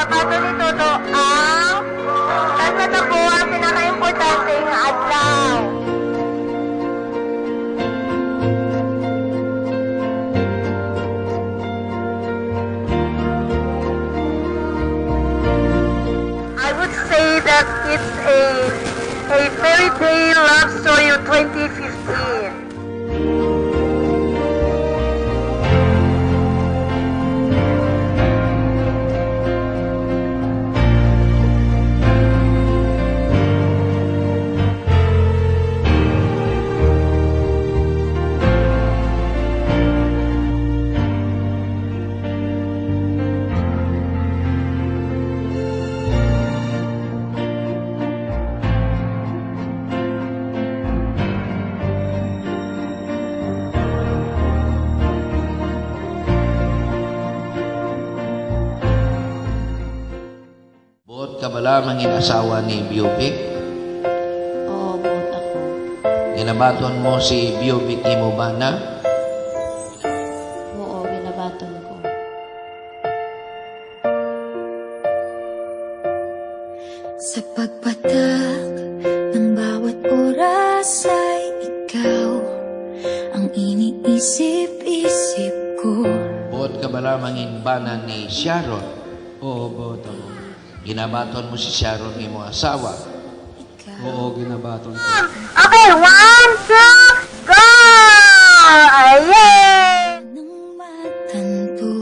sa bato ni Toto ang tatlo ang pinaka-importanteng adlaw. I would say that it's a fairy tale love story of 2015. Buot ka bala mangin asawa ni Biobik? Oo, buot ako. Ginabaton mo si Biobik ni mo ba na? Oo, ginabaton ko. Sa pagpatak ng bawat oras ay ikaw ang iniisip-isip ko. Buot ka bala mangin bana ni Sharon? Oo, buot ako. Ginabaton mo si Sharon ni mo asawa? Oo, ginabaton ko. Okay, 1, 2, go! Ayan! Nang matanto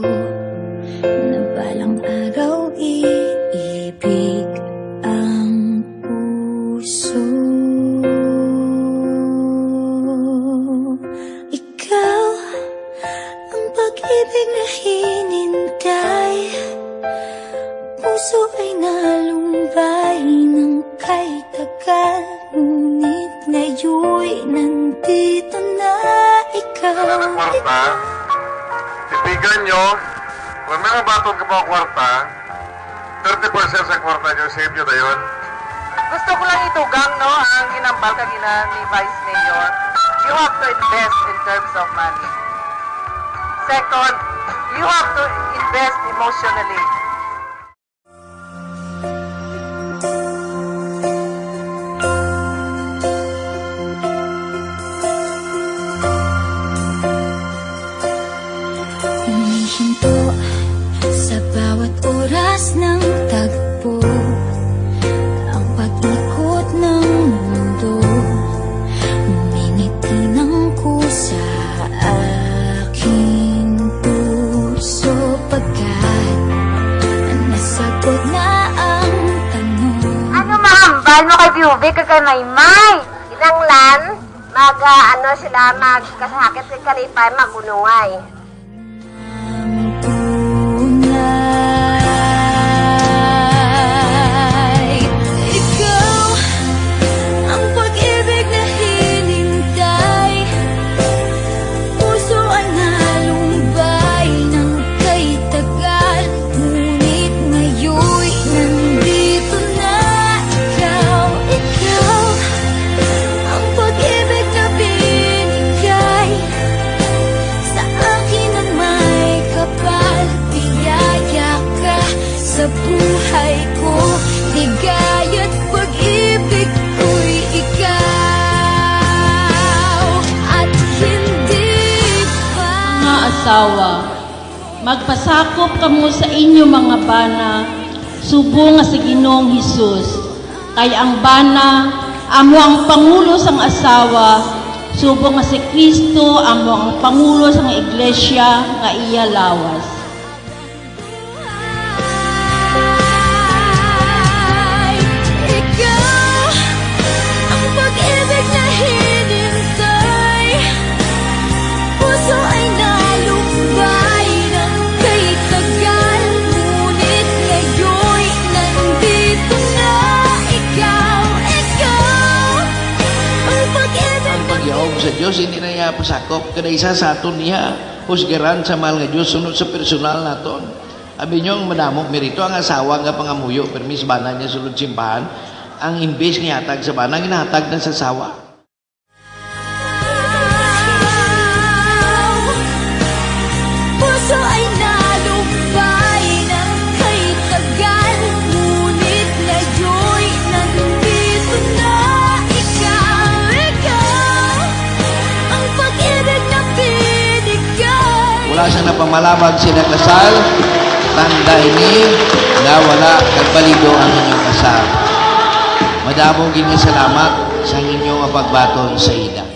na balang araw iibig ang puso. Ikaw ang pag-ibig na hinintay. Puso ay nalumbay ng kay tagal, ngunit ngayon'y nandito na ikaw. Sa kwarta, tipigan nyo, kung may mabatong ka mga kwarta, 30% sa kwarta nyo, save nyo na yun. Gusto ko lang itugang, no, ang ginambal kanina ni Vice Mayor. You have to invest in terms of money. Second, you have to invest emotionally. Humihinto sa bawat oras ng tagpo, ang pag-ikot ng mundo. Humingiti ng kusa aking puso, pagkat nasagot na ang tanong. Ano mahambal mo kay Biubik kay Maymay? Kinanglan, sila magkasakit kay Kalipay, magunungay. Ikaw ang pag-ibig na hinintay. Puso ay nalumbay ng kay tagal, ngunit ngayon'y nandito na ikaw. Ikaw ang pag-ibig na binigay sa akin ang may kapal. Biyaya ka sa buhay ko, ligaya't pag-ibig ko'y ikaw at hindi pa. Mga asawa, magpasakop kamo sa inyo mga bana, subo nga sa Ginoong Hesus. Kay ang bana, amo ang pangulo sang asawa, subo nga si Kristo, amo ang pangulo sang iglesia nga iya lawas. Ikaw ang pag-ibig na hinintay. Puso ay nalumbay ng kay tagal, ngunit ngayon'y nandito na ikaw. Ikaw ang pag-ibig Ang pagyawag sa Diyos, hindi na niya pasakop. Kada isa sa aton niya, husgaran sa mahal nga Diyos, sunod sa personal naton. Abi nyo, ang madamok merito, ang asawa nga pangamuyo, permis bana niya sulod simbahan, ang imbes nga hatag sa bana, ginahatag na sa asawa. Puso ay nalumbay ng kay tagal. wala siyang napamalabag sila kasal, tanda ini na wala kagbalido ang inyong kasal. Madamo gini salamat sa inyong pagbaton sa ida.